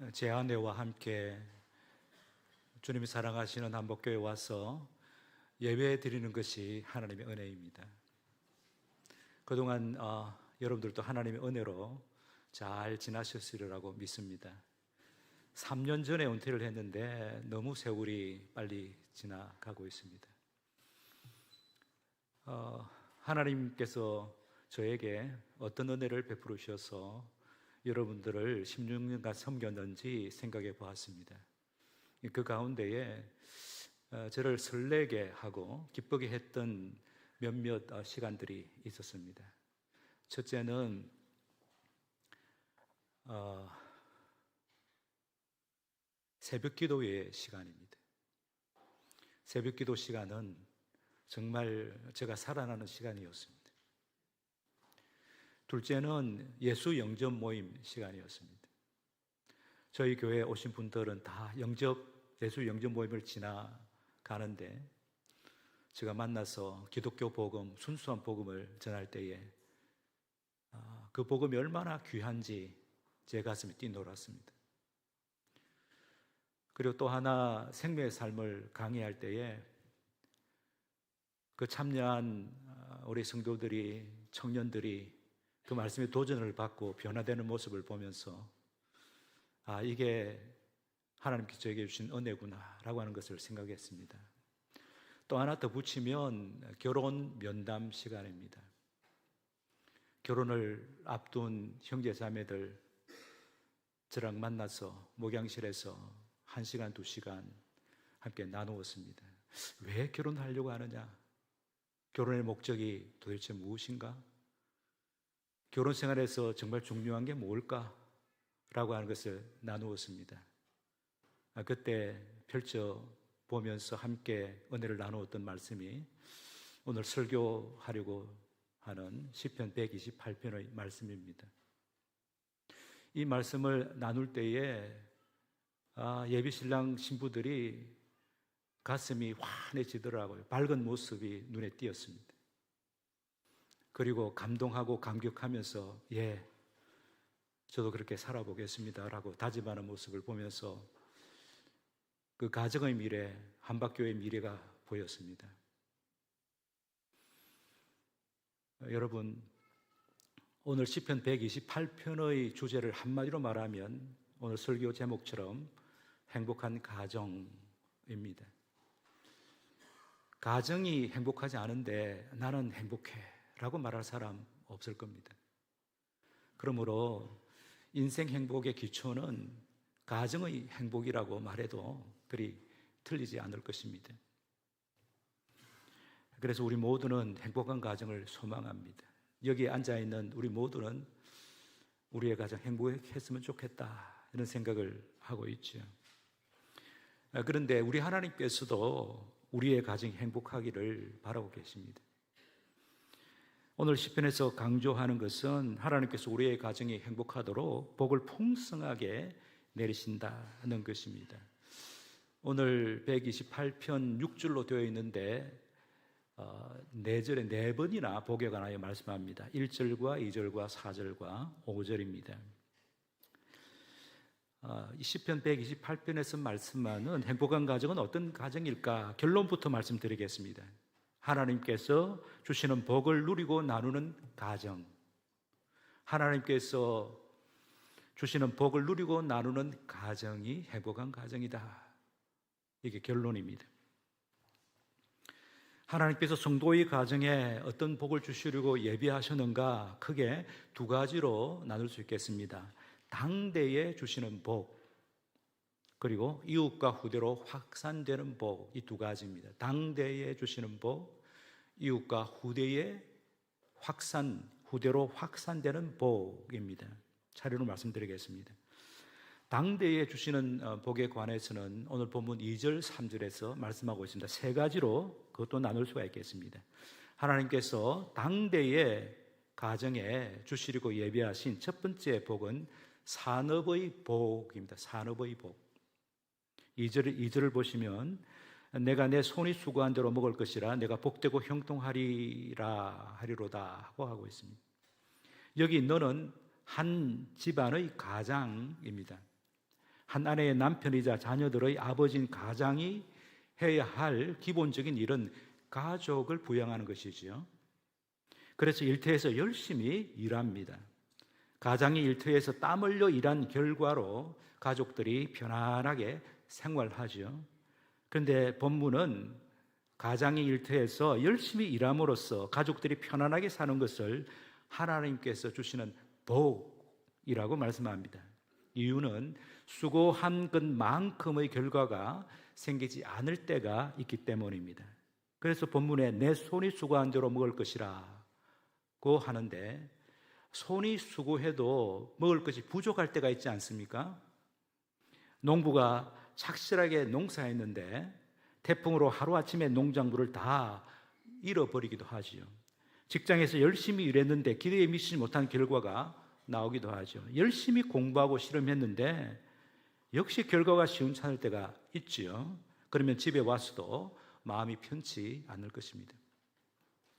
제 아내와 함께 주님이 사랑하시는 한복교회에 와서 예배 드리는 것이 하나님의 은혜입니다. 그동안 여러분들도 하나님의 은혜로 잘 지나셨으리라고 믿습니다. 3년 전에 은퇴를 했는데 너무 세월이 빨리 지나가고 있습니다. 하나님께서 저에게 어떤 은혜를 베풀어 주셔서 여러분들을 16년간 섬겼는지 생각해 보았습니다. 그 가운데에 저를 설레게 하고 기쁘게 했던 몇몇 시간들이 있었습니다. 첫째는 새벽 기도의 시간입니다. 새벽 기도 시간은 정말 제가 살아나는 시간이었습니다. 둘째는 예수 영접 모임 시간이었습니다. 저희 교회에 오신 분들은 다 예수 영접 모임을 지나가는데 제가 만나서 기독교 복음, 순수한 복음을 전할 때에 그 복음이 얼마나 귀한지 제 가슴이 뛰놀았습니다. 그리고 또 하나 생명의 삶을 강의할 때에 그 참여한 우리 성도들이, 청년들이 그 말씀에 도전을 받고 변화되는 모습을 보면서 이게 하나님께서 저에게 주신 은혜구나 라고 하는 것을 생각했습니다. 또 하나 더 붙이면 결혼 면담 시간입니다. 결혼을 앞둔 형제 자매들 저랑 만나서 목양실에서 1시간, 2시간 함께 나누었습니다. 왜 결혼하려고 하느냐? 결혼의 목적이 도대체 무엇인가? 결혼 생활에서 정말 중요한 게 뭘까? 라고 하는 것을 나누었습니다. 그때 펼쳐보면서 함께 은혜를 나누었던 말씀이 오늘 설교하려고 하는 시편 128편의 말씀입니다. 이 말씀을 나눌 때에 예비신랑 신부들이 가슴이 환해지더라고요. 밝은 모습이 눈에 띄었습니다. 그리고 감동하고 감격하면서 저도 그렇게 살아보겠습니다 라고 다짐하는 모습을 보면서 그 가정의 미래, 한박교회의 미래가 보였습니다. 여러분, 오늘 시편 128편의 주제를 한마디로 말하면 오늘 설교 제목처럼 행복한 가정입니다. 가정이 행복하지 않은데 나는 행복해 라고 말할 사람 없을 겁니다. 그러므로 인생 행복의 기초는 가정의 행복이라고 말해도 그리 틀리지 않을 것입니다. 그래서 우리 모두는 행복한 가정을 소망합니다. 여기에 앉아있는 우리 모두는 우리의 가정 행복했으면 좋겠다 이런 생각을 하고 있죠. 그런데 우리 하나님께서도 우리의 가정이 행복하기를 바라고 계십니다. 오늘 시편에서 강조하는 것은 하나님께서 우리의 가정이 행복하도록 복을 풍성하게 내리신다는 것입니다. 오늘 128편 6절로 되어 있는데 4절에 4번이나 복에 관하여 말씀합니다. 1절과 2절과 4절과 5절입니다. 이 시편 128편에서 말씀하는 행복한 가정은 어떤 가정일까? 결론부터 말씀드리겠습니다. 하나님께서 주시는 복을 누리고 나누는 가정. 하나님께서 주시는 복을 누리고 나누는 가정이 행복한 가정이다. 이게 결론입니다. 하나님께서 성도의 가정에 어떤 복을 주시려고 예비하셨는가? 크게 2가지로 나눌 수 있겠습니다. 당대에 주시는 복, 그리고 이웃과 후대로 확산되는 복, 이 2가지입니다. 당대에 주시는 복, 이웃과 후대로 확산되는 복입니다. 차례로 말씀드리겠습니다. 당대에 주시는 복에 관해서는 오늘 본문 2절, 3절에서 말씀하고 있습니다. 3가지로 그것도 나눌 수가 있겠습니다. 하나님께서 당대에 가정에 주시려고 예비하신 첫 번째 복은 산업의 복입니다. 산업의 복. 2절을 보시면 내가 내 손이 수고한 대로 먹을 것이라 내가 복되고 형통하리라 하리로다 하고 있습니다. 여기 너는 한 집안의 가장입니다. 한 아내의 남편이자 자녀들의 아버지인 가장이 해야 할 기본적인 일은 가족을 부양하는 것이지요. 그래서 일터에서 열심히 일합니다. 가장이 일터에서 땀 흘려 일한 결과로 가족들이 편안하게 생활하죠. 그런데 본문은 가장이 일터에서 열심히 일함으로써 가족들이 편안하게 사는 것을 하나님께서 주시는 복이라고 말씀합니다. 이유는 수고한 것만큼의 결과가 생기지 않을 때가 있기 때문입니다. 그래서 본문에 내 손이 수고한 대로 먹을 것이라고 하는데, 손이 수고해도 먹을 것이 부족할 때가 있지 않습니까? 농부가 착실하게 농사했는데 태풍으로 하루아침에 농작물을 다 잃어버리기도 하지요. 직장에서 열심히 일했는데 기대에 미치지 못한 결과가 나오기도 하죠. 열심히 공부하고 실험했는데 역시 결과가 시원찮을 때가 있지요. 그러면 집에 와서도 마음이 편치 않을 것입니다.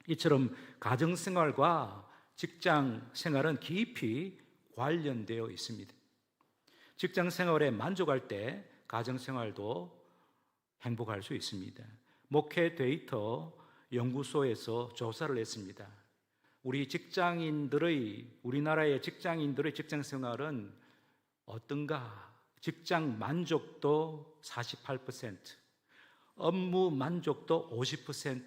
이처럼 가정생활과 직장생활은 깊이 관련되어 있습니다. 직장생활에 만족할 때 가정생활도 행복할 수 있습니다. 목회 데이터 연구소에서 조사를 했습니다. 우리나라의 직장인들의 직장생활은 어떤가? 직장 만족도 48%, 업무 만족도 50%,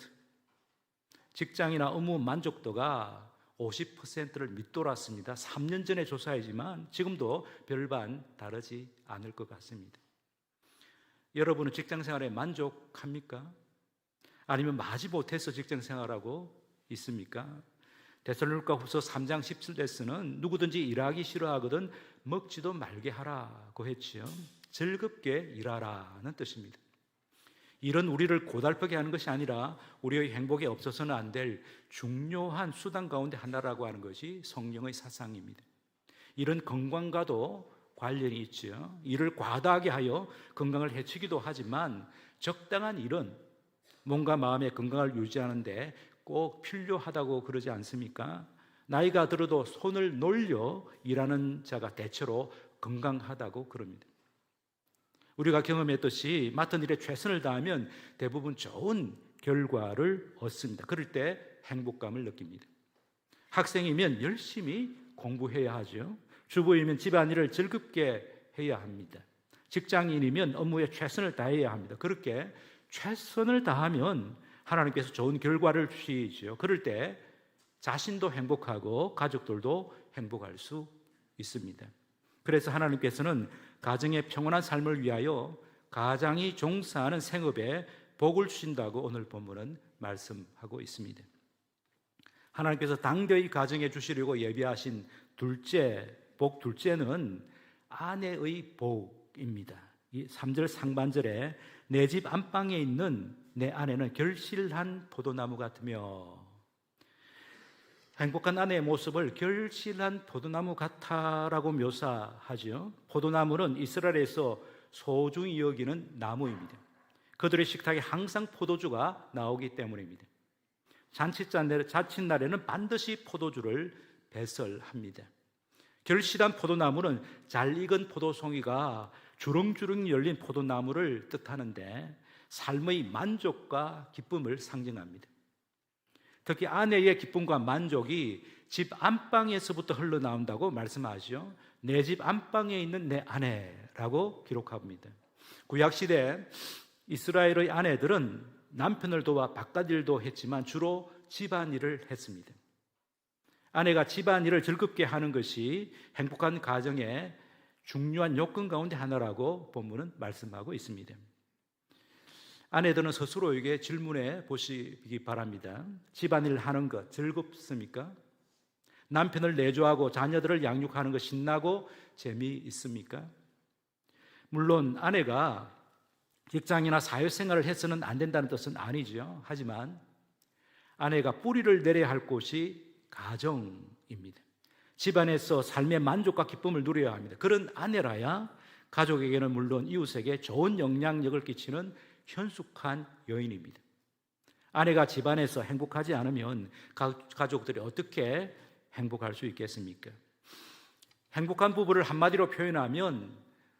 직장이나 업무 만족도가 50%를 밑돌았습니다. 3년 전에 조사했지만 지금도 별반 다르지 않을 것 같습니다. 여러분은 직장생활에 만족합니까? 아니면 마지못해서 직장생활하고 있습니까? 데살로니가후서 3장 17절에서는 누구든지 일하기 싫어하거든 먹지도 말게 하라고 했지요. 즐겁게 일하라는 뜻입니다. 일은 우리를 고달프게 하는 것이 아니라 우리의 행복에 없어서는 안 될 중요한 수단 가운데 하나라고 하는 것이 성령의 사상입니다. 일은 건강과도 관련이 있죠. 일을 과다하게 하여 건강을 해치기도 하지만 적당한 일은 몸과 마음의 건강을 유지하는데 꼭 필요하다고 그러지 않습니까? 나이가 들어도 손을 놀려 일하는 자가 대체로 건강하다고 그럽니다. 우리가 경험했듯이 맡은 일에 최선을 다하면 대부분 좋은 결과를 얻습니다. 그럴 때 행복감을 느낍니다. 학생이면 열심히 공부해야 하죠. 주부이면 집안일을 즐겁게 해야 합니다. 직장인이면 업무에 최선을 다해야 합니다. 그렇게 최선을 다하면 하나님께서 좋은 결과를 주시죠. 그럴 때 자신도 행복하고 가족들도 행복할 수 있습니다. 그래서 하나님께서는 가정의 평온한 삶을 위하여 가장이 종사하는 생업에 복을 주신다고 오늘 본문은 말씀하고 있습니다. 하나님께서 당대의 가정에 주시려고 예비하신 복 둘째는 아내의 복입니다. 이 3절 상반절에 내 집 안방에 있는 내 아내는 결실한 포도나무 같으며, 행복한 아내의 모습을 결실한 포도나무 같아라고 묘사하죠. 포도나무는 이스라엘에서 소중히 여기는 나무입니다. 그들의 식탁에 항상 포도주가 나오기 때문입니다. 자칫날에는 반드시 포도주를 배설합니다. 결실한 포도나무는 잘 익은 포도송이가 주렁주렁 열린 포도나무를 뜻하는데 삶의 만족과 기쁨을 상징합니다. 특히 아내의 기쁨과 만족이 집 안방에서부터 흘러나온다고 말씀하죠. 내 집 안방에 있는 내 아내라고 기록합니다. 구약시대 이스라엘의 아내들은 남편을 도와 바깥일도 했지만 주로 집안일을 했습니다. 아내가 집안일을 즐겁게 하는 것이 행복한 가정의 중요한 요건 가운데 하나라고 본문은 말씀하고 있습니다. 아내들은 스스로에게 질문해 보시기 바랍니다. 집안일 하는 것 즐겁습니까? 남편을 내조하고 자녀들을 양육하는 것 신나고 재미있습니까? 물론 아내가 직장이나 사회생활을 해서는 안 된다는 뜻은 아니죠. 하지만 아내가 뿌리를 내려야 할 곳이 가정입니다. 집안에서 삶의 만족과 기쁨을 누려야 합니다. 그런 아내라야 가족에게는 물론 이웃에게 좋은 영향력을 끼치는 현숙한 여인입니다. 아내가 집안에서 행복하지 않으면 가족들이 어떻게 행복할 수 있겠습니까? 행복한 부부를 한마디로 표현하면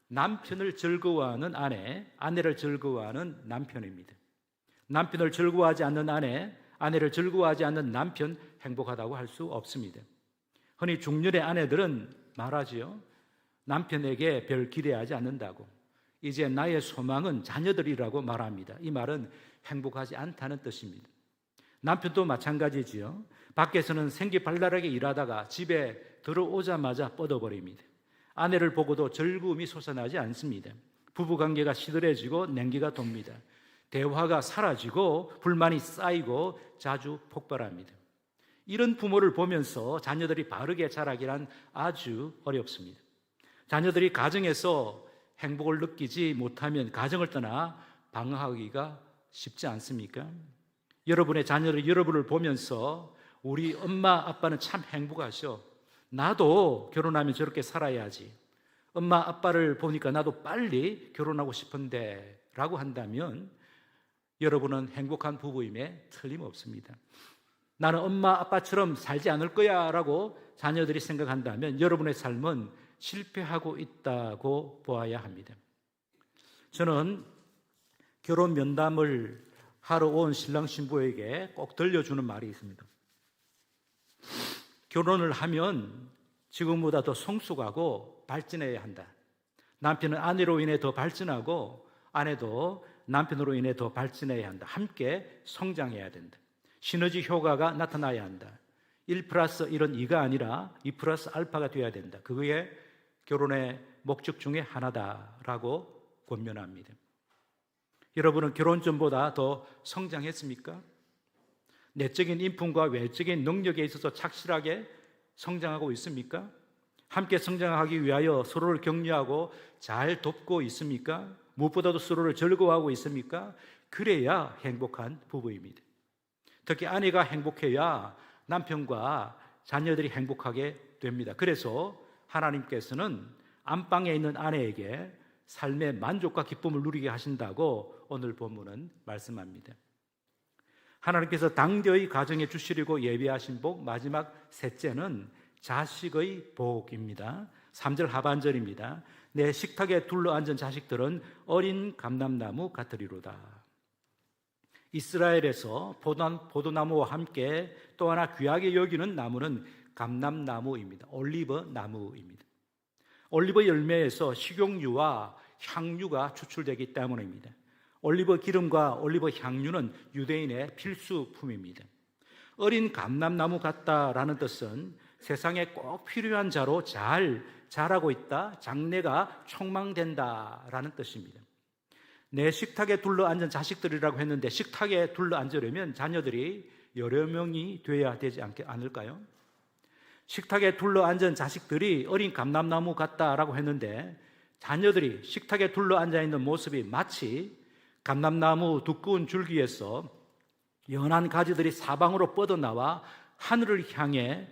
남편을 즐거워하는 아내, 아내를 즐거워하는 남편입니다. 남편을 즐거워하지 않는 아내, 아내를 즐거워하지 않는 남편, 행복하다고 할 수 없습니다. 흔히 중년의 아내들은 말하지요. 남편에게 별 기대하지 않는다고. 이제 나의 소망은 자녀들이라고 말합니다. 이 말은 행복하지 않다는 뜻입니다. 남편도 마찬가지지요. 밖에서는 생기발랄하게 일하다가 집에 들어오자마자 뻗어버립니다. 아내를 보고도 즐거움이 솟아나지 않습니다. 부부관계가 시들해지고 냉기가 돕니다. 대화가 사라지고 불만이 쌓이고 자주 폭발합니다. 이런 부모를 보면서 자녀들이 바르게 자라기란 아주 어렵습니다. 자녀들이 가정에서 행복을 느끼지 못하면 가정을 떠나 방황하기가 쉽지 않습니까? 여러분의 자녀들이 여러분을 보면서 우리 엄마 아빠는 참 행복하셔. 나도 결혼하면 저렇게 살아야지. 엄마 아빠를 보니까 나도 빨리 결혼하고 싶은데 라고 한다면 여러분은 행복한 부부임에 틀림없습니다. 나는 엄마 아빠처럼 살지 않을 거야 라고 자녀들이 생각한다면 여러분의 삶은 실패하고 있다고 보아야 합니다. 저는 결혼 면담을 하러 온 신랑 신부에게 꼭 들려주는 말이 있습니다. 결혼을 하면 지금보다 더 성숙하고 발전해야 한다. 남편은 아내로 인해 더 발전하고 아내도 남편으로 인해 더 발전해야 한다. 함께 성장해야 된다. 시너지 효과가 나타나야 한다. 1+1은 2가 아니라 2+알파가 되어야 된다. 그게 결혼의 목적 중에 하나다라고 권면합니다. 여러분은 결혼 전보다 더 성장했습니까? 내적인 인품과 외적인 능력에 있어서 착실하게 성장하고 있습니까? 함께 성장하기 위하여 서로를 격려하고 잘 돕고 있습니까? 무엇보다도 서로를 즐거워하고 있습니까? 그래야 행복한 부부입니다. 특히 아내가 행복해야 남편과 자녀들이 행복하게 됩니다. 그래서 하나님께서는 안방에 있는 아내에게 삶의 만족과 기쁨을 누리게 하신다고 오늘 본문은 말씀합니다. 하나님께서 당대의 가정에 주시려고 예비하신 복, 마지막 셋째는 자식의 복입니다. 3절 하반절입니다. 내 식탁에 둘러앉은 자식들은 어린 감람나무 같으리로다. 이스라엘에서 포도나무와 함께 또 하나 귀하게 여기는 나무는 감람나무입니다. 올리브 나무입니다. 올리브 열매에서 식용유와 향유가 추출되기 때문입니다. 올리브 기름과 올리브 향유는 유대인의 필수품입니다. 어린 감람나무 같다라는 뜻은 세상에 꼭 필요한 자로 잘 자라고 있다, 장래가 촉망된다라는 뜻입니다. 내 식탁에 둘러앉은 자식들이라고 했는데 식탁에 둘러앉으려면 자녀들이 여러 명이 되어야 되지 않을까요? 식탁에 둘러앉은 자식들이 어린 감람나무 같다라고 했는데 자녀들이 식탁에 둘러앉아 있는 모습이 마치 감람나무 두꺼운 줄기에서 연한 가지들이 사방으로 뻗어나와 하늘을 향해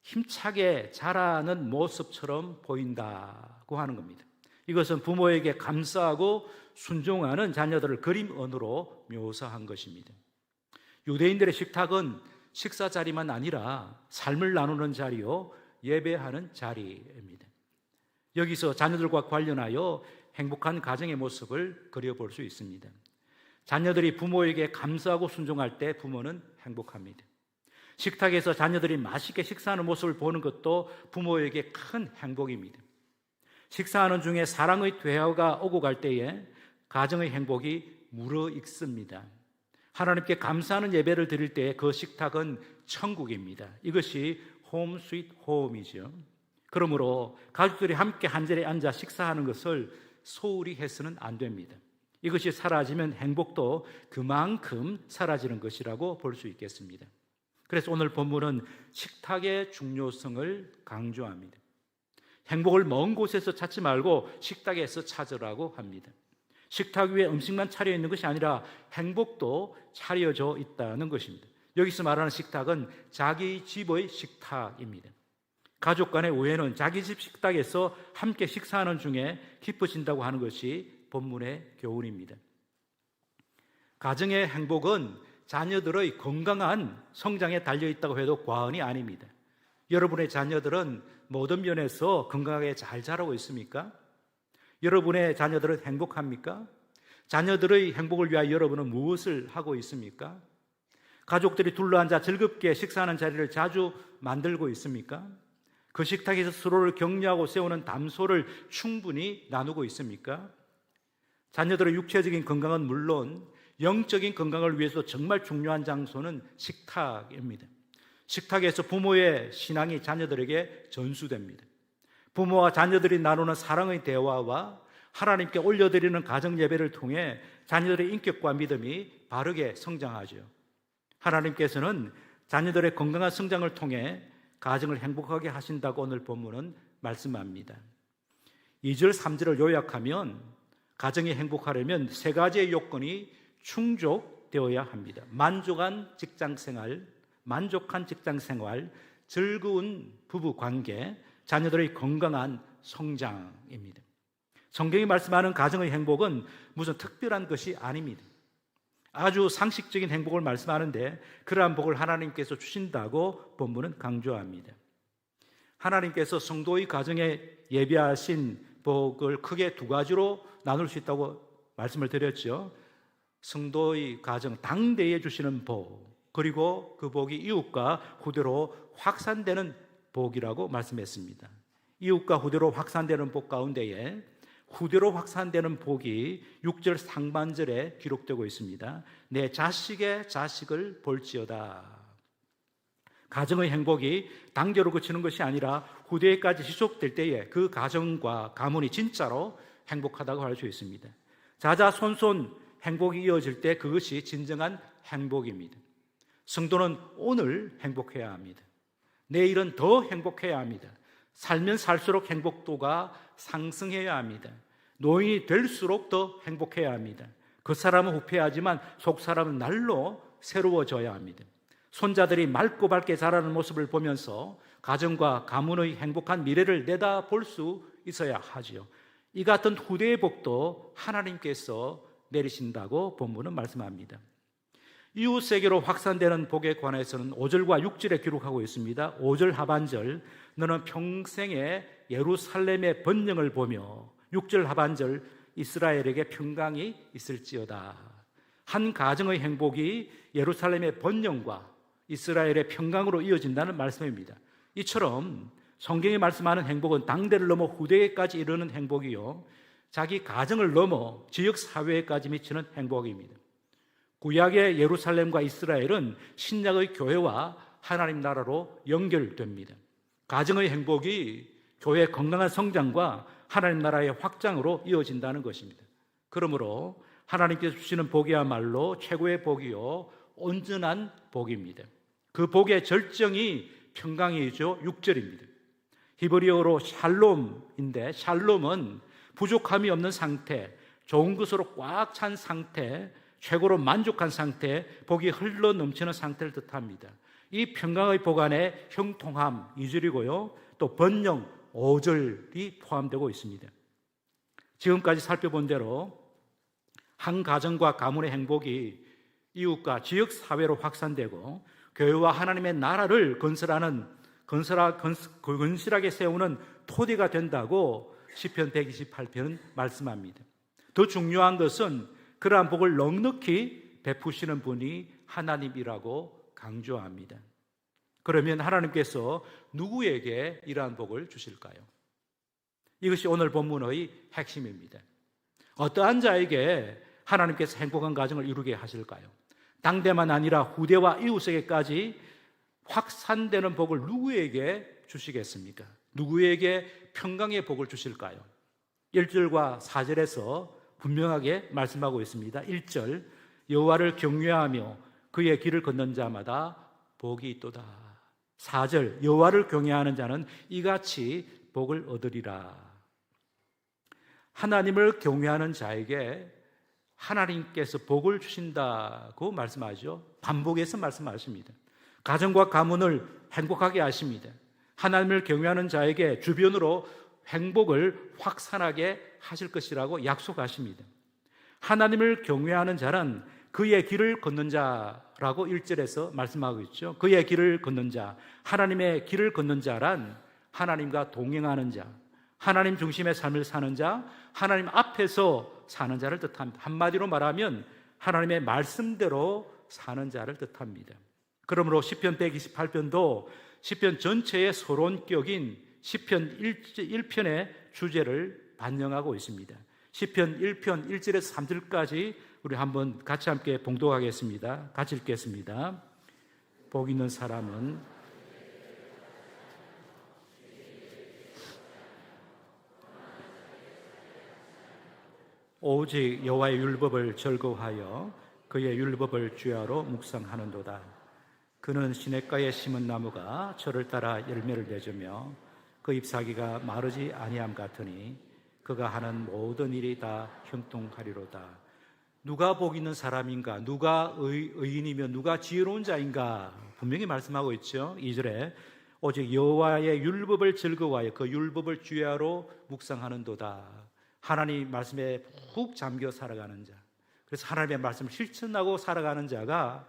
힘차게 자라는 모습처럼 보인다고 하는 겁니다. 이것은 부모에게 감사하고 순종하는 자녀들을 그림 언어로 묘사한 것입니다. 유대인들의 식탁은 식사 자리만 아니라 삶을 나누는 자리요, 예배하는 자리입니다. 여기서 자녀들과 관련하여 행복한 가정의 모습을 그려볼 수 있습니다. 자녀들이 부모에게 감사하고 순종할 때 부모는 행복합니다. 식탁에서 자녀들이 맛있게 식사하는 모습을 보는 것도 부모에게 큰 행복입니다. 식사하는 중에 사랑의 대화가 오고 갈 때에 가정의 행복이 무르익습니다. 하나님께 감사하는 예배를 드릴 때 그 식탁은 천국입니다. 이것이 홈 스윗 홈이죠. 그러므로 가족들이 함께 한자리에 앉아 식사하는 것을 소홀히 해서는 안 됩니다. 이것이 사라지면 행복도 그만큼 사라지는 것이라고 볼 수 있겠습니다. 그래서 오늘 본문은 식탁의 중요성을 강조합니다. 행복을 먼 곳에서 찾지 말고 식탁에서 찾으라고 합니다. 식탁 위에 음식만 차려 있는 것이 아니라 행복도 차려져 있다는 것입니다. 여기서 말하는 식탁은 자기 집의 식탁입니다. 가족 간의 오해는 자기 집 식탁에서 함께 식사하는 중에 깊어진다고 하는 것이 본문의 교훈입니다. 가정의 행복은 자녀들의 건강한 성장에 달려있다고 해도 과언이 아닙니다. 여러분의 자녀들은 모든 면에서 건강하게 잘 자라고 있습니까? 여러분의 자녀들은 행복합니까? 자녀들의 행복을 위하여 여러분은 무엇을 하고 있습니까? 가족들이 둘러앉아 즐겁게 식사하는 자리를 자주 만들고 있습니까? 그 식탁에서 서로를 격려하고 세우는 담소를 충분히 나누고 있습니까? 자녀들의 육체적인 건강은 물론 영적인 건강을 위해서 정말 중요한 장소는 식탁입니다. 식탁에서 부모의 신앙이 자녀들에게 전수됩니다. 부모와 자녀들이 나누는 사랑의 대화와 하나님께 올려드리는 가정 예배를 통해 자녀들의 인격과 믿음이 바르게 성장하죠. 하나님께서는 자녀들의 건강한 성장을 통해 가정을 행복하게 하신다고 오늘 본문은 말씀합니다. 2절, 3절을 요약하면 가정이 행복하려면 세 가지의 요건이 충족되어야 합니다. 만족한 직장생활, 즐거운 부부관계, 자녀들의 건강한 성장입니다. 성경이 말씀하는 가정의 행복은 무슨 특별한 것이 아닙니다. 아주 상식적인 행복을 말씀하는데 그러한 복을 하나님께서 주신다고 본문은 강조합니다. 하나님께서 성도의 가정에 예비하신 복을 크게 두 가지로 나눌 수 있다고 말씀을 드렸죠. 성도의 가정, 당대에 주시는 복, 그리고 그 복이 이웃과 후대로 확산되는 복이라고 말씀했습니다. 이웃과 후대로 확산되는 복 가운데에 후대로 확산되는 복이 6절 상반절에 기록되고 있습니다. 내 자식의 자식을 볼지어다. 가정의 행복이 단계로 그치는 것이 아니라 후대까지 지속될 때에 그 가정과 가문이 진짜로 행복하다고 할 수 있습니다. 자자손손 행복이 이어질 때 그것이 진정한 행복입니다. 성도는 오늘 행복해야 합니다. 내일은 더 행복해야 합니다. 살면 살수록 행복도가 상승해야 합니다. 노인이 될수록 더 행복해야 합니다. 그 사람은 후패하지만 속 사람은 날로 새로워져야 합니다. 손자들이 맑고 밝게 자라는 모습을 보면서 가정과 가문의 행복한 미래를 내다볼 수 있어야 하지요. 이 같은 후대의 복도 하나님께서 내리신다고 본문은 말씀합니다. 이웃세계로 확산되는 복에 관해서는 5절과 6절에 기록하고 있습니다. 5절 하반절, 너는 평생에 예루살렘의 번영을 보며 6절 하반절, 이스라엘에게 평강이 있을지어다. 한 가정의 행복이 예루살렘의 번영과 이스라엘의 평강으로 이어진다는 말씀입니다. 이처럼 성경이 말씀하는 행복은 당대를 넘어 후대에까지 이르는 행복이요, 자기 가정을 넘어 지역사회에까지 미치는 행복입니다. 구약의 예루살렘과 이스라엘은 신약의 교회와 하나님 나라로 연결됩니다. 가정의 행복이 교회의 건강한 성장과 하나님 나라의 확장으로 이어진다는 것입니다. 그러므로 하나님께서 주시는 복이야말로 최고의 복이요, 온전한 복입니다. 그 복의 절정이 평강이죠. 6절입니다. 히브리어로 샬롬인데, 샬롬은 부족함이 없는 상태, 좋은 것으로 꽉 찬 상태, 최고로 만족한 상태, 복이 흘러 넘치는 상태를 뜻합니다. 이 평강의 복 안에 형통함 2절이고요, 또 번영 5절이 포함되고 있습니다. 지금까지 살펴본 대로 한 가정과 가문의 행복이 이웃과 지역사회로 확산되고 교회와 하나님의 나라를 건실하게 세우는 토대가 된다고 시편 128편은 말씀합니다. 더 중요한 것은 그러한 복을 넉넉히 베푸시는 분이 하나님이라고 강조합니다. 그러면 하나님께서 누구에게 이러한 복을 주실까요? 이것이 오늘 본문의 핵심입니다. 어떠한 자에게 하나님께서 행복한 가정을 이루게 하실까요? 당대만 아니라 후대와 이웃에게까지 확산되는 복을 누구에게 주시겠습니까? 누구에게 평강의 복을 주실까요? 1절과 4절에서 분명하게 말씀하고 있습니다. 1절, 여호와를 경외하며 그의 길을 걷는 자마다 복이 있도다. 4절, 여호와를 경외하는 자는 이같이 복을 얻으리라. 하나님을 경외하는 자에게 하나님께서 복을 주신다고 말씀하죠. 반복해서 말씀하십니다. 가정과 가문을 행복하게 하십니다. 하나님을 경외하는 자에게 주변으로 행복을 확산하게 하실 것이라고 약속하십니다. 하나님을 경외하는 자는 그의 길을 걷는 자라고 1절에서 말씀하고 있죠. 그의 길을 걷는 자, 하나님의 길을 걷는 자란 하나님과 동행하는 자, 하나님 중심의 삶을 사는 자, 하나님 앞에서 사는 자를 뜻합니다. 한마디로 말하면 하나님의 말씀대로 사는 자를 뜻합니다. 그러므로 시편 128편도 시편 전체의 서론격인 시편 1편의 주제를 반영하고 있습니다. 시편 1편 1절에서 3절까지 우리 한번 같이 함께 봉독하겠습니다. 같이 읽겠습니다. 복 있는 사람은 오직 여호와의 율법을 즐거워하여 그의 율법을 주야로 묵상하는도다. 그는 시냇가에 심은 나무가 철을 따라 열매를 맺으며 그 잎사귀가 마르지 아니함 같으니 그가 하는 모든 일이 다 형통하리로다. 누가 복 있는 사람인가? 누가 의인이며 누가 지혜로운 자인가? 분명히 말씀하고 있죠. 2절에 오직 여호와의 율법을 즐거워하여 그 율법을 주야로 묵상하는도다. 하나님 말씀에 푹 잠겨 살아가는 자, 그래서 하나님의 말씀을 실천하고 살아가는 자가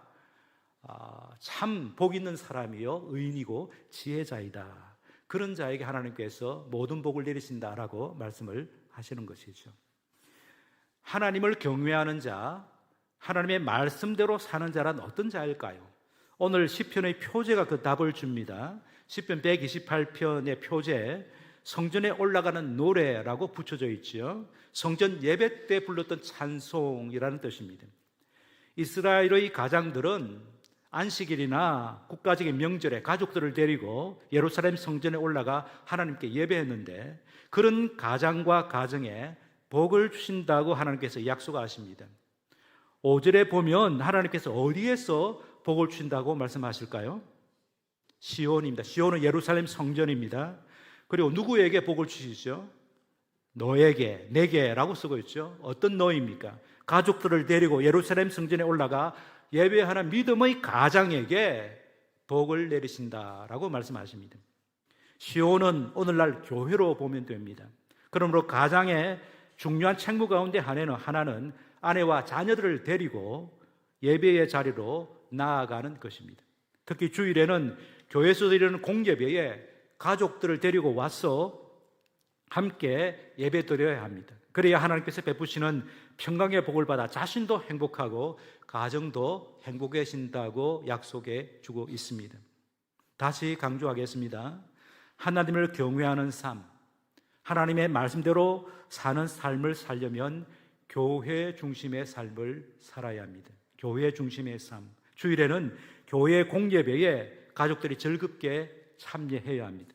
참 복 있는 사람이요 의인이고 지혜자이다. 그런 자에게 하나님께서 모든 복을 내리신다라고 말씀을 하시는 것이죠. 하나님을 경외하는 자, 하나님의 말씀대로 사는 자란 어떤 자일까요? 오늘 시편의 표제가 그 답을 줍니다. 시편 128편의 표제, 성전에 올라가는 노래라고 붙여져 있죠. 성전 예배 때 불렀던 찬송이라는 뜻입니다. 이스라엘의 가장들은 안식일이나 국가적인 명절에 가족들을 데리고 예루살렘 성전에 올라가 하나님께 예배했는데 그런 가장과 가정에 복을 주신다고 하나님께서 약속하십니다. 5절에 보면 하나님께서 어디에서 복을 주신다고 말씀하실까요? 시온입니다. 시온은 예루살렘 성전입니다. 그리고 누구에게 복을 주시죠? 너에게, 내게라고 쓰고 있죠. 어떤 너입니까? 가족들을 데리고 예루살렘 성전에 올라가 예배하는 믿음의 가장에게 복을 내리신다라고 말씀하십니다. 시온은 오늘날 교회로 보면 됩니다. 그러므로 가장의 중요한 책무 가운데 하나는 아내와 자녀들을 데리고 예배의 자리로 나아가는 것입니다. 특히 주일에는 교회에서 드리는 공예배에 가족들을 데리고 와서 함께 예배드려야 합니다. 그래야 하나님께서 베푸시는 평강의 복을 받아 자신도 행복하고 가정도 행복해진다고 약속해 주고 있습니다. 다시 강조하겠습니다. 하나님을 경외하는 삶, 하나님의 말씀대로 사는 삶을 살려면 교회 중심의 삶을 살아야 합니다. 교회 중심의 삶. 주일에는 교회 공예배에 가족들이 즐겁게 참여해야 합니다.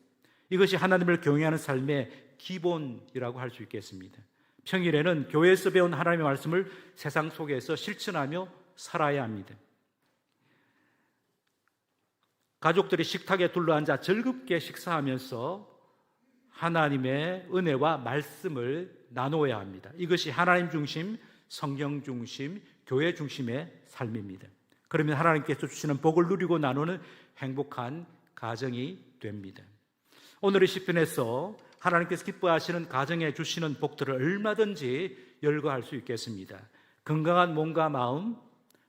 이것이 하나님을 경외하는 삶의 기본이라고 할 수 있겠습니다. 평일에는 교회에서 배운 하나님의 말씀을 세상 속에서 실천하며 살아야 합니다. 가족들이 식탁에 둘러앉아 즐겁게 식사하면서 하나님의 은혜와 말씀을 나누어야 합니다. 이것이 하나님 중심, 성경 중심, 교회 중심의 삶입니다. 그러면 하나님께서 주시는 복을 누리고 나누는 행복한 가정이 됩니다. 오늘의 시편에서 하나님께서 기뻐하시는 가정에 주시는 복들을 얼마든지 열거할 수 있겠습니다. 건강한 몸과 마음,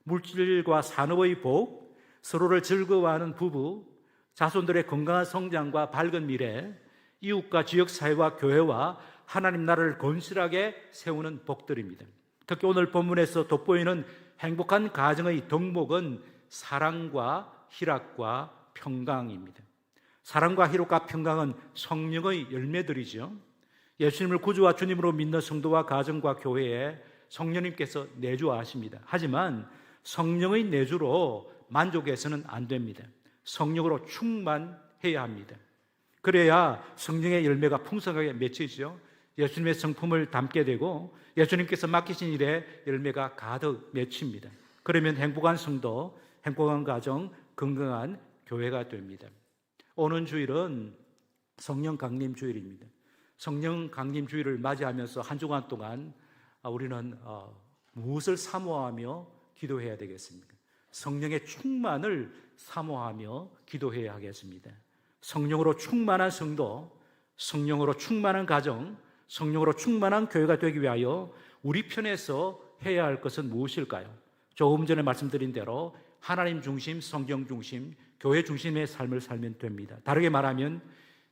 물질과 산업의 복, 서로를 즐거워하는 부부, 자손들의 건강한 성장과 밝은 미래, 이웃과 지역사회와 교회와 하나님 나라를 건실하게 세우는 복들입니다. 특히 오늘 본문에서 돋보이는 행복한 가정의 덕목은 사랑과 희락과 평강입니다. 사랑과 희락과 평강은 성령의 열매들이죠. 예수님을 구주와 주님으로 믿는 성도와 가정과 교회에 성령님께서 내주하십니다. 하지만 성령의 내주로 만족해서는 안 됩니다. 성령으로 충만해야 합니다. 그래야 성령의 열매가 풍성하게 맺히죠. 예수님의 성품을 담게 되고 예수님께서 맡기신 일에 열매가 가득 맺힙니다. 그러면 행복한 성도, 행복한 가정, 건강한 교회가 됩니다. 오는 주일은 성령 강림 주일입니다. 성령 강림 주일을 맞이하면서 한 주간 동안 우리는 무엇을 사모하며 기도해야 되겠습니까? 성령의 충만을 사모하며 기도해야 하겠습니다. 성령으로 충만한 성도, 성령으로 충만한 가정, 성령으로 충만한 교회가 되기 위하여 우리 편에서 해야 할 것은 무엇일까요? 조금 전에 말씀드린 대로 하나님 중심, 성경 중심, 교회 중심의 삶을 살면 됩니다. 다르게 말하면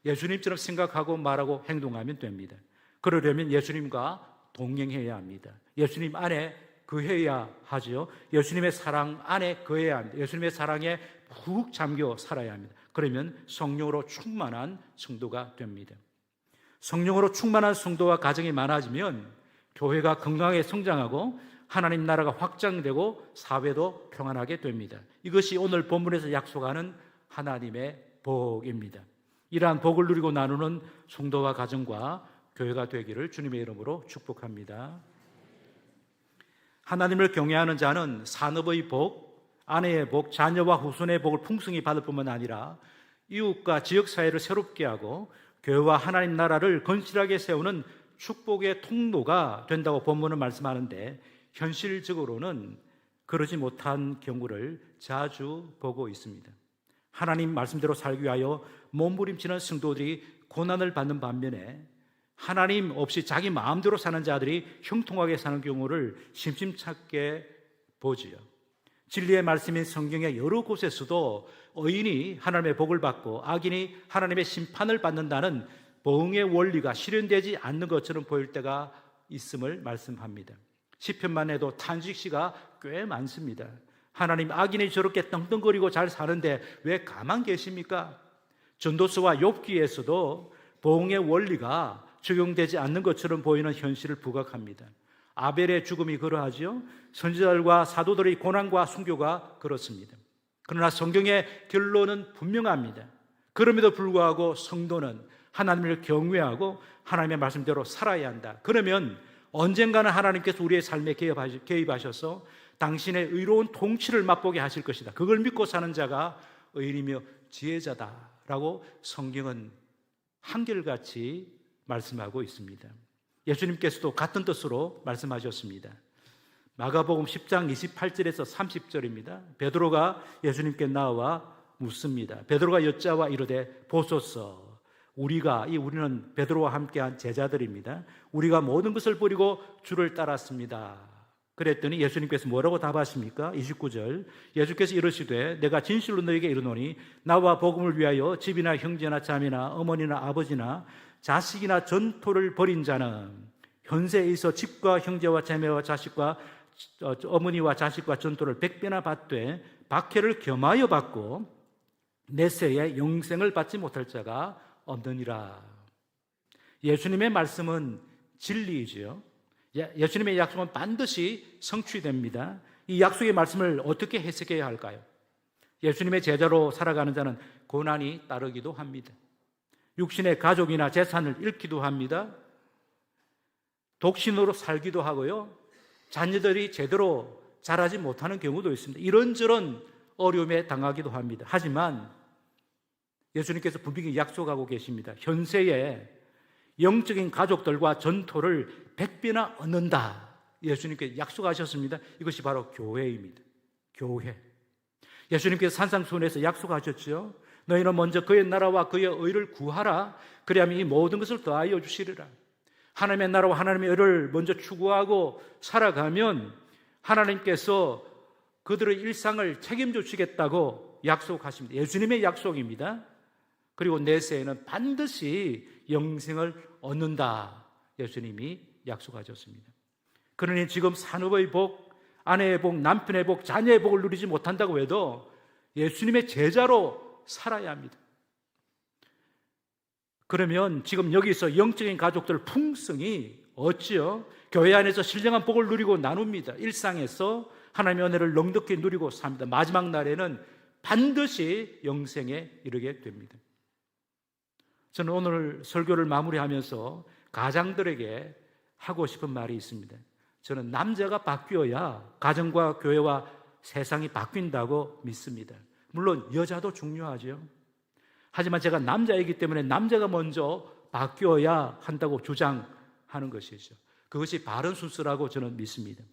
예수님처럼 생각하고 말하고 행동하면 됩니다. 그러려면 예수님과 동행해야 합니다. 예수님 안에 거해야 하죠. 예수님의 사랑 안에 거해야 합니다. 예수님의 사랑에 푹 잠겨 살아야 합니다. 그러면 성령으로 충만한 성도가 됩니다. 성령으로 충만한 성도와 가정이 많아지면 교회가 건강하게 성장하고 하나님 나라가 확장되고 사회도 평안하게 됩니다. 이것이 오늘 본문에서 약속하는 하나님의 복입니다. 이러한 복을 누리고 나누는 성도와 가정과 교회가 되기를 주님의 이름으로 축복합니다. 하나님을 경외하는 자는 산업의 복, 아내의 복, 자녀와 후손의 복을 풍성히 받을 뿐만 아니라 이웃과 지역사회를 새롭게 하고 교회와 하나님 나라를 건실하게 세우는 축복의 통로가 된다고 본문은 말씀하는데 현실적으로는 그러지 못한 경우를 자주 보고 있습니다. 하나님 말씀대로 살기 위하여 몸부림치는 성도들이 고난을 받는 반면에 하나님 없이 자기 마음대로 사는 자들이 형통하게 사는 경우를 심심찮게 보지요. 진리의 말씀인 성경의 여러 곳에서도 의인이 하나님의 복을 받고 악인이 하나님의 심판을 받는다는 보응의 원리가 실현되지 않는 것처럼 보일 때가 있음을 말씀합니다. 시편만 해도 탄식시가 꽤 많습니다. 하나님, 악인이 저렇게 떵떵거리고 잘 사는데 왜 가만 계십니까? 전도서와 욥기에서도 보응의 원리가 적용되지 않는 것처럼 보이는 현실을 부각합니다. 아벨의 죽음이 그러하죠. 선지자들과 사도들의 고난과 순교가 그렇습니다. 그러나 성경의 결론은 분명합니다. 그럼에도 불구하고 성도는 하나님을 경외하고 하나님의 말씀대로 살아야 한다. 그러면 언젠가는 하나님께서 우리의 삶에 개입하셔서 당신의 의로운 통치를 맛보게 하실 것이다. 그걸 믿고 사는 자가 의인이며 지혜자다라고 성경은 한결같이 말씀하고 있습니다. 예수님께서도 같은 뜻으로 말씀하셨습니다. 마가복음 10장 28절에서 30절입니다. 베드로가 예수님께 나와 묻습니다. 베드로가 여짜와 이르되 보소서, 우리는 베드로와 함께한 제자들입니다. 우리가 모든 것을 버리고 주를 따랐습니다. 그랬더니 예수님께서 뭐라고 답하십니까? 29절 예수께서 이르시되 내가 진실로 너에게 이르노니 나와 복음을 위하여 집이나 형제나 자매나 어머니나 아버지나 자식이나 전토를 벌인 자는 현세에 있어 집과 형제와 자매와 자식과 어머니와 자식과 전토를 100배나 받되 박해를 겸하여 받고 내세에 영생을 받지 못할 자가 없느니라. 예수님의 말씀은 진리이지요. 예수님의 약속은 반드시 성취됩니다. 이 약속의 말씀을 어떻게 해석해야 할까요? 예수님의 제자로 살아가는 자는 고난이 따르기도 합니다. 육신의 가족이나 재산을 잃기도 합니다. 독신으로 살기도 하고요. 자녀들이 제대로 자라지 못하는 경우도 있습니다. 이런저런 어려움에 당하기도 합니다. 하지만 예수님께서 분명히 약속하고 계십니다. 현세에 영적인 가족들과 전토를 100배나 얻는다. 예수님께서 약속하셨습니다. 이것이 바로 교회입니다. 교회. 예수님께서 산상수훈에서 약속하셨죠. 너희는 먼저 그의 나라와 그의 의를 구하라. 그리하면 이 모든 것을 더하여 주시리라. 하나님의 나라와 하나님의 의를 먼저 추구하고 살아가면 하나님께서 그들의 일상을 책임져 주시겠다고 약속하십니다. 예수님의 약속입니다. 그리고 내세에는 반드시 영생을 얻는다. 예수님이 약속하셨습니다. 그러니 지금 산업의 복, 아내의 복, 남편의 복, 자녀의 복을 누리지 못한다고 해도 예수님의 제자로 살아야 합니다. 그러면 지금 여기서 영적인 가족들 풍성이 얻지요. 교회 안에서 신령한 복을 누리고 나눕니다. 일상에서 하나님의 은혜를 넉넉히 누리고 삽니다. 마지막 날에는 반드시 영생에 이르게 됩니다. 저는 오늘 설교를 마무리하면서 가장들에게 하고 싶은 말이 있습니다. 저는 남자가 바뀌어야 가정과 교회와 세상이 바뀐다고 믿습니다. 물론 여자도 중요하죠. 하지만 제가 남자이기 때문에 남자가 먼저 바뀌어야 한다고 주장하는 것이죠. 그것이 바른 순서라고 저는 믿습니다.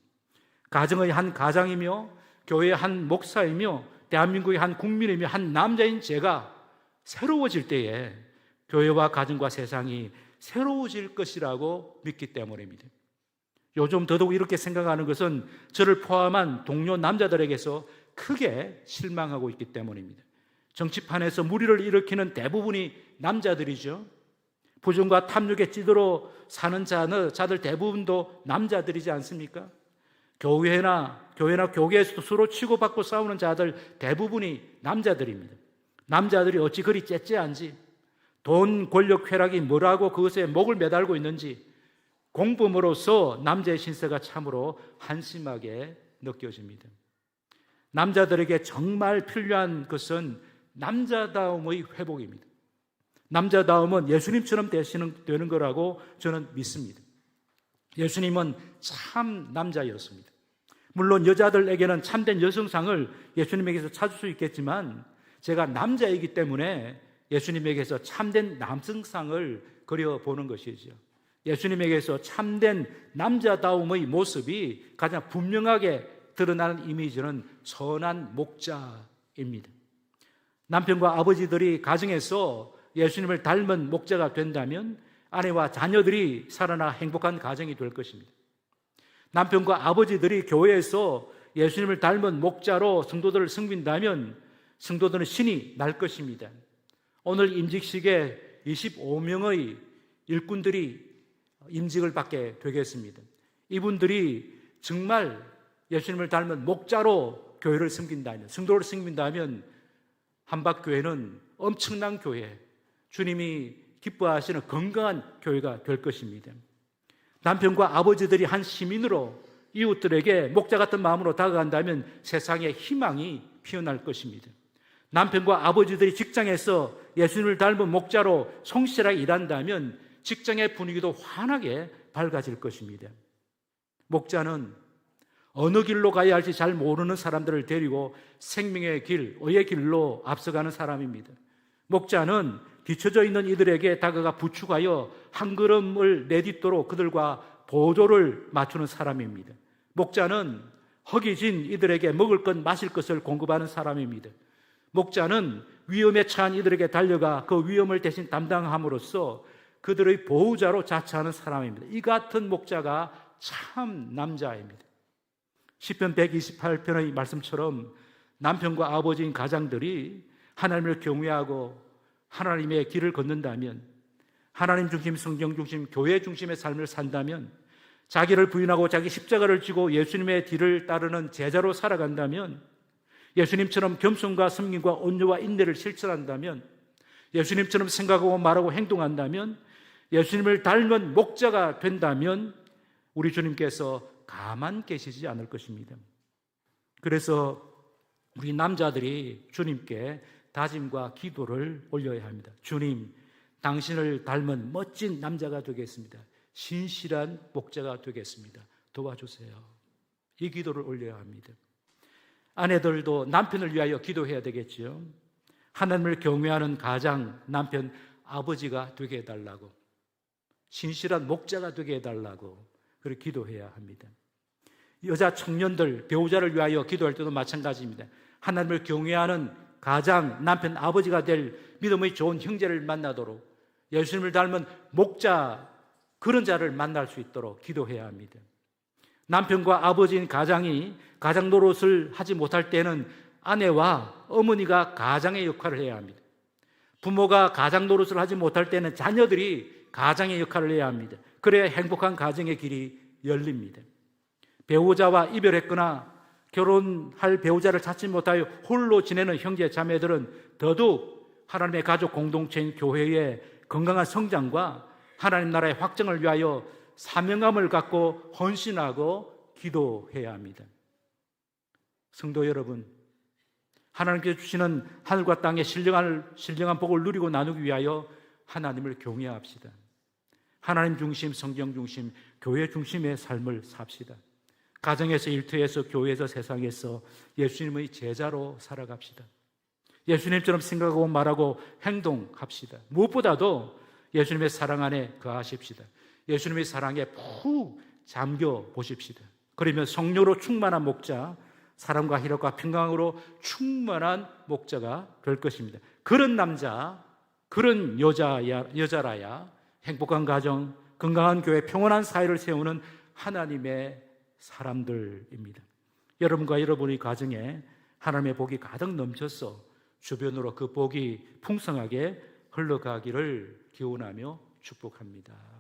가정의 한 가장이며 교회의 한 목사이며 대한민국의 한 국민이며 한 남자인 제가 새로워질 때에 교회와 가정과 세상이 새로워질 것이라고 믿기 때문입니다. 요즘 더더욱 이렇게 생각하는 것은 저를 포함한 동료 남자들에게서 크게 실망하고 있기 때문입니다. 정치판에서 무리를 일으키는 대부분이 남자들이죠. 부정과 탐욕에 찌들어 사는 자들 대부분도 남자들이지 않습니까? 교회나 교계에서도 서로 치고받고 싸우는 자들 대부분이 남자들입니다. 남자들이 어찌 그리 째째한지, 돈, 권력, 쾌락이 뭐라고 그것에 목을 매달고 있는지 공범으로서 남자의 신세가 참으로 한심하게 느껴집니다. 남자들에게 정말 필요한 것은 남자다움의 회복입니다. 남자다움은 예수님처럼 되는 거라고 저는 믿습니다. 예수님은 참 남자였습니다. 물론 여자들에게는 참된 여성상을 예수님에게서 찾을 수 있겠지만 제가 남자이기 때문에 예수님에게서 참된 남성상을 그려보는 것이죠. 예수님에게서 참된 남자다움의 모습이 가장 분명하게 드러나는 이미지는 선한 목자입니다. 남편과 아버지들이 가정에서 예수님을 닮은 목자가 된다면 아내와 자녀들이 살아나 행복한 가정이 될 것입니다. 남편과 아버지들이 교회에서 예수님을 닮은 목자로 성도들을 섬긴다면 성도들은 신이 날 것입니다. 오늘 임직식에 25명의 일꾼들이 임직을 받게 되겠습니다. 이분들이 정말 예수님을 닮은 목자로 교회를 섬긴다면, 성도를 섬긴다면 한박교회는 엄청난 교회, 주님이 기뻐하시는 건강한 교회가 될 것입니다. 남편과 아버지들이 한 시민으로 이웃들에게 목자 같은 마음으로 다가간다면 세상에 희망이 피어날 것입니다. 남편과 아버지들이 직장에서 예수님을 닮은 목자로 성실하게 일한다면 직장의 분위기도 환하게 밝아질 것입니다. 목자는 어느 길로 가야 할지 잘 모르는 사람들을 데리고 생명의 길, 의의 길로 앞서가는 사람입니다. 목자는 뒤처져 있는 이들에게 다가가 부축하여 한 걸음을 내딛도록 그들과 보조를 맞추는 사람입니다. 목자는 허기진 이들에게 먹을 것, 마실 것을 공급하는 사람입니다. 목자는 위험에 처한 이들에게 달려가 그 위험을 대신 담당함으로써 그들의 보호자로 자처하는 사람입니다. 이 같은 목자가 참 남자입니다. 시편 128편의 말씀처럼 남편과 아버지인 가장들이 하나님을 경외하고 하나님의 길을 걷는다면, 하나님 중심, 성경 중심, 교회 중심의 삶을 산다면, 자기를 부인하고 자기 십자가를 지고 예수님의 뒤를 따르는 제자로 살아간다면, 예수님처럼 겸손과 섬김과 온유와 인내를 실천한다면, 예수님처럼 생각하고 말하고 행동한다면, 예수님을 닮은 목자가 된다면 우리 주님께서 가만 계시지 않을 것입니다. 그래서 우리 남자들이 주님께 다짐과 기도를 올려야 합니다. 주님, 당신을 닮은 멋진 남자가 되겠습니다. 신실한 목자가 되겠습니다. 도와주세요. 이 기도를 올려야 합니다. 아내들도 남편을 위하여 기도해야 되겠지요. 하나님을 경외하는 가장, 남편, 아버지가 되게 해달라고, 신실한 목자가 되게 해달라고 그렇게 기도해야 합니다. 여자 청년들, 배우자를 위하여 기도할 때도 마찬가지입니다. 하나님을 경외하는 가장, 남편, 아버지가 될 믿음의 좋은 형제를 만나도록, 예수님을 닮은 목자, 그런 자를 만날 수 있도록 기도해야 합니다. 남편과 아버지인 가장이 가장 노릇을 하지 못할 때는 아내와 어머니가 가장의 역할을 해야 합니다. 부모가 가장 노릇을 하지 못할 때는 자녀들이 가장의 역할을 해야 합니다. 그래야 행복한 가정의 길이 열립니다. 배우자와 이별했거나 결혼할 배우자를 찾지 못하여 홀로 지내는 형제 자매들은 더더욱 하나님의 가족 공동체인 교회의 건강한 성장과 하나님 나라의 확정을 위하여 사명감을 갖고 헌신하고 기도해야 합니다. 성도 여러분, 하나님께서 주시는 하늘과 땅의 신령한 복을 누리고 나누기 위하여 하나님을 경외합시다. 하나님 중심, 성경 중심, 교회 중심의 삶을 삽시다. 가정에서, 일터에서, 교회에서, 세상에서 예수님의 제자로 살아갑시다. 예수님처럼 생각하고 말하고 행동합시다. 무엇보다도 예수님의 사랑 안에 거하십시다. 예수님의 사랑에 푹 잠겨 보십시다. 그러면 성령으로 충만한 목자, 사랑과 희락과 평강으로 충만한 목자가 될 것입니다. 그런 남자, 그런 여자라야 행복한 가정, 건강한 교회, 평온한 사회를 세우는 하나님의 사람들입니다. 여러분과 여러분의 가정에 하나님의 복이 가득 넘쳐서 주변으로 그 복이 풍성하게 흘러가기를 기원하며 축복합니다.